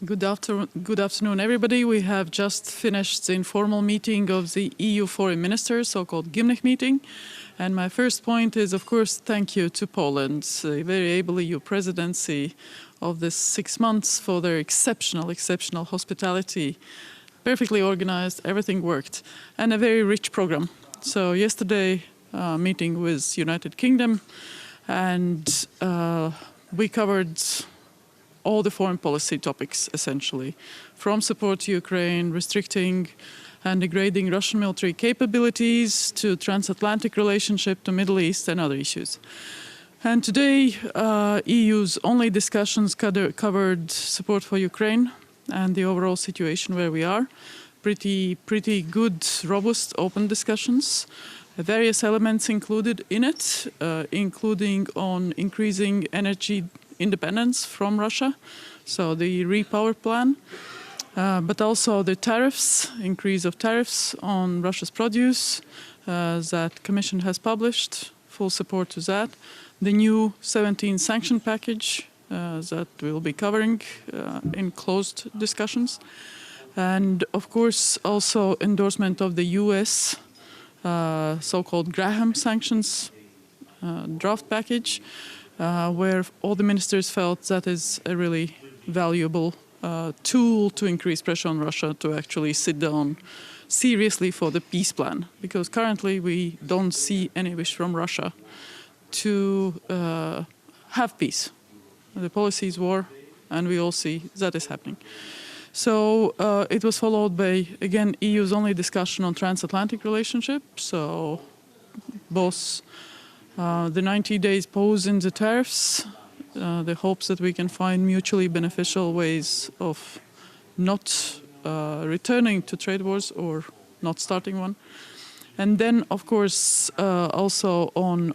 Good afternoon, everybody. We have just finished the informal meeting of the EU foreign ministers, so-called Gymnich meeting. And my first point is, of course, thank you to Poland, a very able EU presidency of this 6 months for their exceptional hospitality. Perfectly organized, everything worked, and a very rich program. So yesterday, meeting with United Kingdom, and we covered all the foreign policy topics, essentially, from support to Ukraine, restricting and degrading Russian military capabilities, to transatlantic relationship, to Middle East and other issues. And today, EU's only discussions covered support for Ukraine and the overall situation where we are. Pretty good, robust, open discussions. Various elements included in it, including on increasing energy independence from Russia, so the repower plan, but also the tariffs, increase of tariffs on Russia's produce that Commission has published, full support to that. The new 17 sanction package that we'll be covering in closed discussions. And of course also endorsement of the US so-called Graham sanctions draft package, where all the ministers felt that is a really valuable tool to increase pressure on Russia to actually sit down seriously for the peace plan. Because currently we don't see any wish from Russia to have peace. The policy is war, and we all see that is happening. So it was followed by, again, EU's only discussion on transatlantic relationship. So both the 90 days pause in the tariffs, the hopes that we can find mutually beneficial ways of not returning to trade wars or not starting one. And then, of course, also on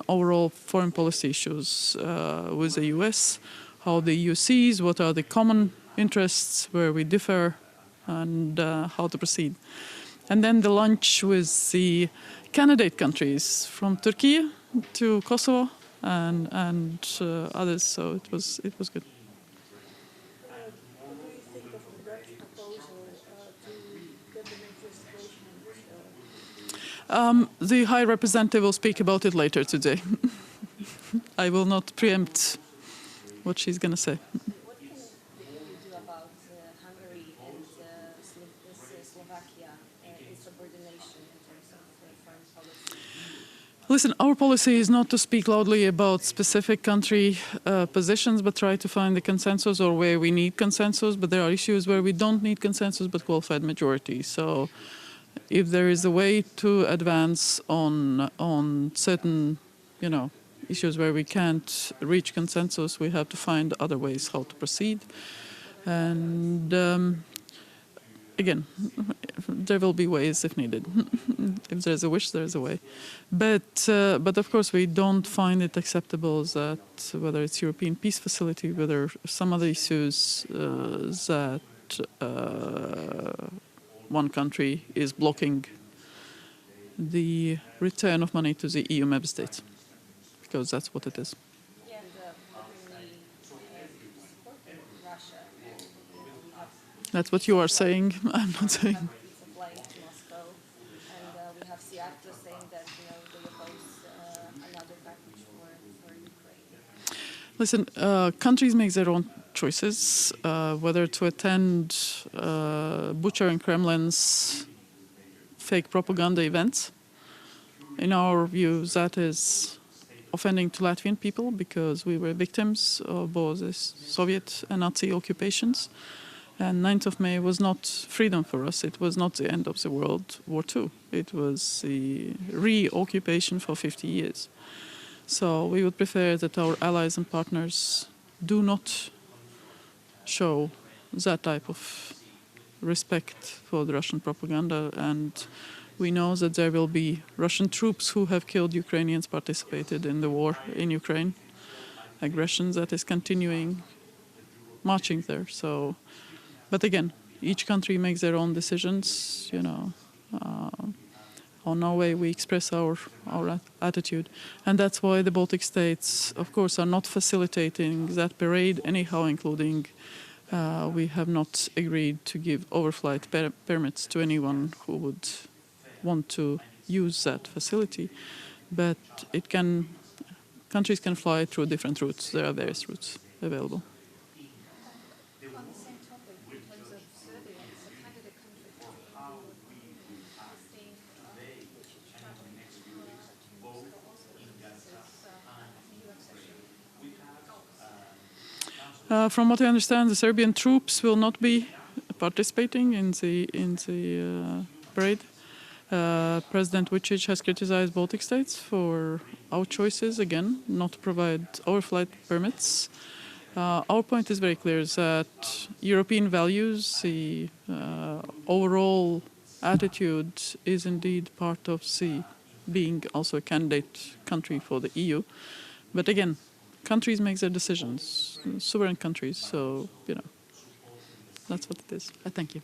overall foreign policy issues with the US, how the EU sees, what are the common interests, where we differ, and how to proceed. And then the lunch with the candidate countries from Turkey to Kosovo and others, so it was good. What do you think of the Dutch proposal to get the NATO situation? The High Representative will speak about it later today. I will not preempt what she's going to say. What can the EU do about Hungary and Slovakia insubordination in terms of foreign policy? Listen, our policy is not to speak loudly about specific country positions, but try to find the consensus, or where we need consensus. But there are issues where we don't need consensus, but qualified majority. So if there is a way to advance on certain, issues where we can't reach consensus, we have to find other ways how to proceed. And again, there will be ways if needed. If there's a wish, there's a way. But of course, we don't find it acceptable that whether it's European Peace Facility, whether some other issues that one country is blocking the return of money to the EU member states, because that's what it is. Yeah, and openly supporting Russia. That's what you are saying. I'm not saying. It's a flight to Moscow, and we have Seattle saying that they oppose another package for Ukraine. Listen, countries make their own choices, whether to attend Bucha and Kremlin's fake propaganda events. In our view, that is offending to Latvian people, because we were victims of both the Soviet and Nazi occupations. And 9th of May was not freedom for us. It was not the end of the World War II. It was the reoccupation for 50 years. So we would prefer that our allies and partners do not show that type of respect for the Russian propaganda. And we know that there will be Russian troops who have killed Ukrainians, participated in the war in Ukraine. Aggression that is continuing, marching there. So, but again, each country makes their own decisions, on our way we express our attitude. And that's why the Baltic states, of course, are not facilitating that parade anyhow, including We have not agreed to give overflight permits to anyone who would want to use that facility, but countries can fly through different routes. There are various routes available. On the same topic, in terms of Serbia, it's a candidate country for the EU. I think we should travel to Moscow also because it's EU accession. From what I understand, the Serbian troops will not be participating in the parade. President Vučić has criticized Baltic states for our choices, again, not to provide overflight permits. Our point is very clear, is that European values, the overall attitude is indeed part of being also a candidate country for the EU. But again, countries make their decisions, sovereign countries, so, that's what it is. I thank you.